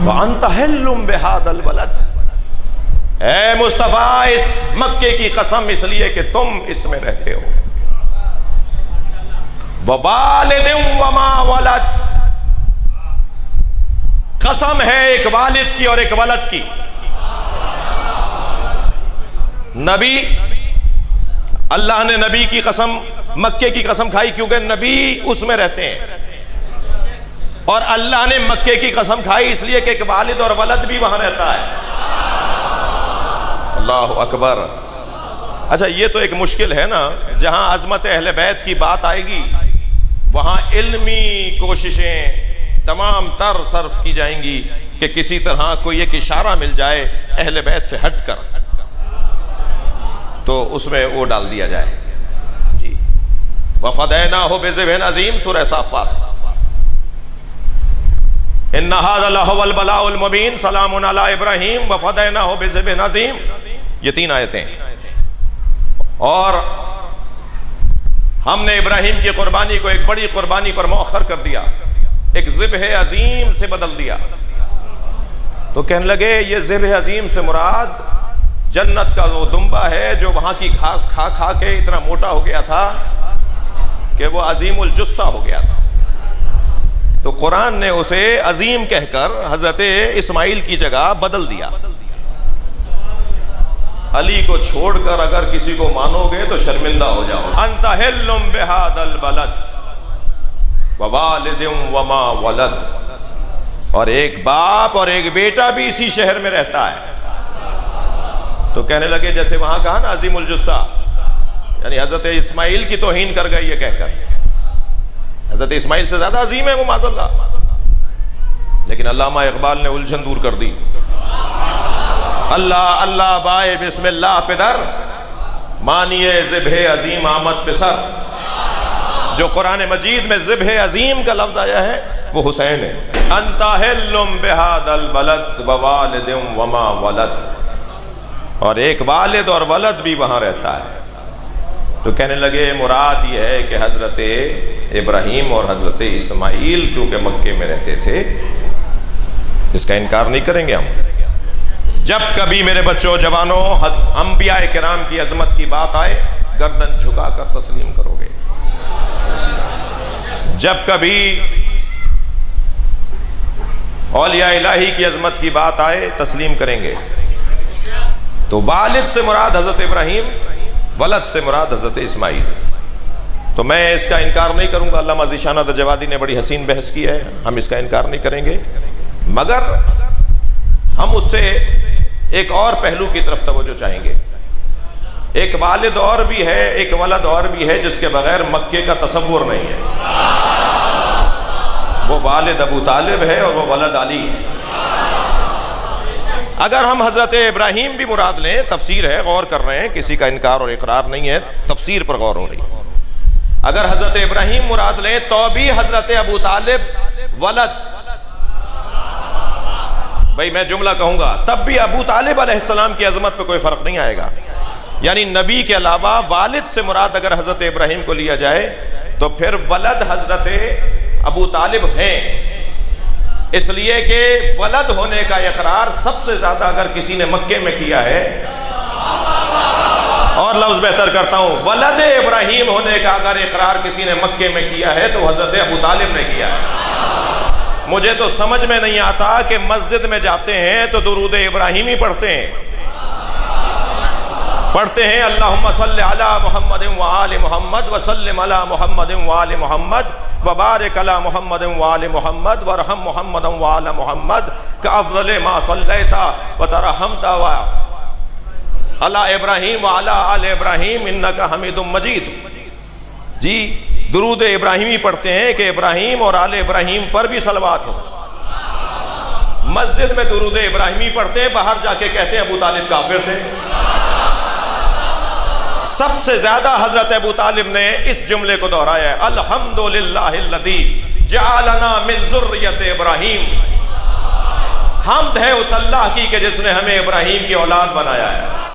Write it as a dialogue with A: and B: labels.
A: وَأَنْتَ حِلٌّ بِهَذَا الْبَلَدِ، اے مصطفیٰ اس مکے کی قسم اس لیے کہ تم اس میں رہتے ہو. وَوَالِدٍ وَمَا وَلَدَ، قسم ہے ایک والد کی اور ایک ولد کی. نبی، اللہ نے نبی کی قسم، مکے کی قسم کھائی کیونکہ نبی اس میں رہتے ہیں، اور اللہ نے مکے کی قسم کھائی اس لیے کہ ایک والد اور ولد بھی وہاں رہتا ہے. اللہ اکبر. اچھا یہ تو ایک مشکل ہے نا، جہاں عظمت اہل بیت کی بات آئے گی وہاں علمی کوششیں تمام تر صرف کی جائیں گی کہ کسی طرح کوئی ایک اشارہ مل جائے اہل بیت سے ہٹ کر تو اس میں وہ ڈال دیا جائے. جی وَفَدَيْنَاهُ بِذِبْحٍ عَظِيمٍ، سورہ صافات. إِنَّ هَذَا لَهُوَ الْبَلَاءُ الْمُبِينُ سَلَامٌ عَلَىٰ إِبْرَاهِيمَ وَفَدَيْنَاهُ بِذِبْحٍ عَظِيمٍ. یہ 3 آیتیں ہیں، اور ہم نے ابراہیم کی قربانی کو ایک بڑی قربانی پر مؤخر کر دیا، ایک ذبح عظیم سے بدل دیا. تو کہنے لگے یہ ذبح عظیم سے مراد جنت کا وہ دمبا ہے جو وہاں کی گھاس کھا کھا کے اتنا موٹا ہو گیا تھا کہ وہ عظیم الجثہ ہو گیا تھا. تو قرآن نے اسے عظیم کہہ کر حضرت اسماعیل کی جگہ بدل دیا. علی کو چھوڑ کر اگر کسی کو مانو گے تو شرمندہ ہو جاؤ. انت حل بہذا البلد ووالد وما ولد، اور ایک باپ اور ایک بیٹا بھی اسی شہر میں رہتا ہے. تو کہنے لگے جیسے وہاں کہا نا عظیم الجثہ، یعنی حضرت اسماعیل کی توہین کر گئی یہ کہہ کر. حضرت اسماعیل سے زیادہ عظیم ہے وہ معاذ اللہ. لیکن علامہ اقبال نے الجھن دور کر دی. اللہ اللہ بائے بسم اللہ پدر، مانیے ذبح عظیم آمد پسر. جو قرآن مجید میں ذبح عظیم کا لفظ آیا ہے وہ حسین ہے. انت حل بہذا البلد ووالد وما ولد، اور ایک والد اور ولد بھی وہاں رہتا ہے. تو کہنے لگے مراد یہ ہے کہ حضرت ابراہیم اور حضرت اسماعیل کیونکہ مکے میں رہتے تھے، اس کا انکار نہیں کریں گے ہم. جب کبھی میرے بچوں جوانوں انبیاء کرام کی عظمت کی بات آئے گردن جھکا کر تسلیم کرو گے. جب کبھی اولیاء الہی کی عظمت کی بات آئے تسلیم کریں گے. تو والد سے مراد حضرت ابراہیم، ولد سے مراد حضرت اسماعیل. تو میں اس کا انکار نہیں کروں گا. علامہ ذیشان دجوادی نے بڑی حسین بحث کی ہے، ہم اس کا انکار نہیں کریں گے، مگر ہم اس سے ایک اور پہلو کی طرف توجہ چاہیں گے. ایک والد اور بھی ہے، ایک ولد اور بھی ہے جس کے بغیر مکے کا تصور نہیں ہے. وہ والد ابو طالب ہے اور وہ ولد علی ہے. اگر ہم حضرت ابراہیم بھی مراد لیں، تفسیر ہے، غور کر رہے ہیں، کسی کا انکار اور اقرار نہیں ہے، تفسیر پر غور ہو رہی ہے. اگر حضرت ابراہیم مراد لیں تو بھی حضرت ابو طالب ولد، بھئی میں جملہ کہوں گا تب بھی ابو طالب علیہ السلام کی عظمت پہ کوئی فرق نہیں آئے گا. یعنی نبی کے علاوہ والد سے مراد اگر حضرت ابراہیم کو لیا جائے تو پھر ولد حضرت ابو طالب ہیں، اس لیے کہ ولد ہونے کا اقرار سب سے زیادہ اگر کسی نے مکے میں کیا ہے، اور لفظ بہتر کرتا ہوں، ولد ابراہیم ہونے کا اگر اقرار کسی نے مکے میں کیا ہے تو حضرت ابو طالب نے کیا ہے. مجھے تو سمجھ میں نہیں آتا کہ مسجد میں جاتے ہیں تو درود ابراہیمی پڑھتے ہیں اللہم صلی علی محمد وآل محمد وسلم علی محمد وآل محمد وبارک علی محمد وآل محمد ورحم محمد وآل محمد کافضل ما صلیت وترحمت علی ابراہیم وعلی آل ابراہیم انک حمید مجید. جی درود ابراہیمی پڑھتے ہیں کہ ابراہیم اور آل ابراہیم پر بھی صلوات ہو. مسجد میں درود ابراہیمی پڑھتے ہیں، باہر جا کے کہتے ہیں ابو طالب کافر تھے. سب سے زیادہ حضرت ابو طالب نے اس جملے کو دہرایا ہے، الحمدللہ الذی جعلنا من ذریۃ ابراہیم. حمد ہے اس اللہ کی کہ جس نے ہمیں ابراہیم کی اولاد بنایا ہے.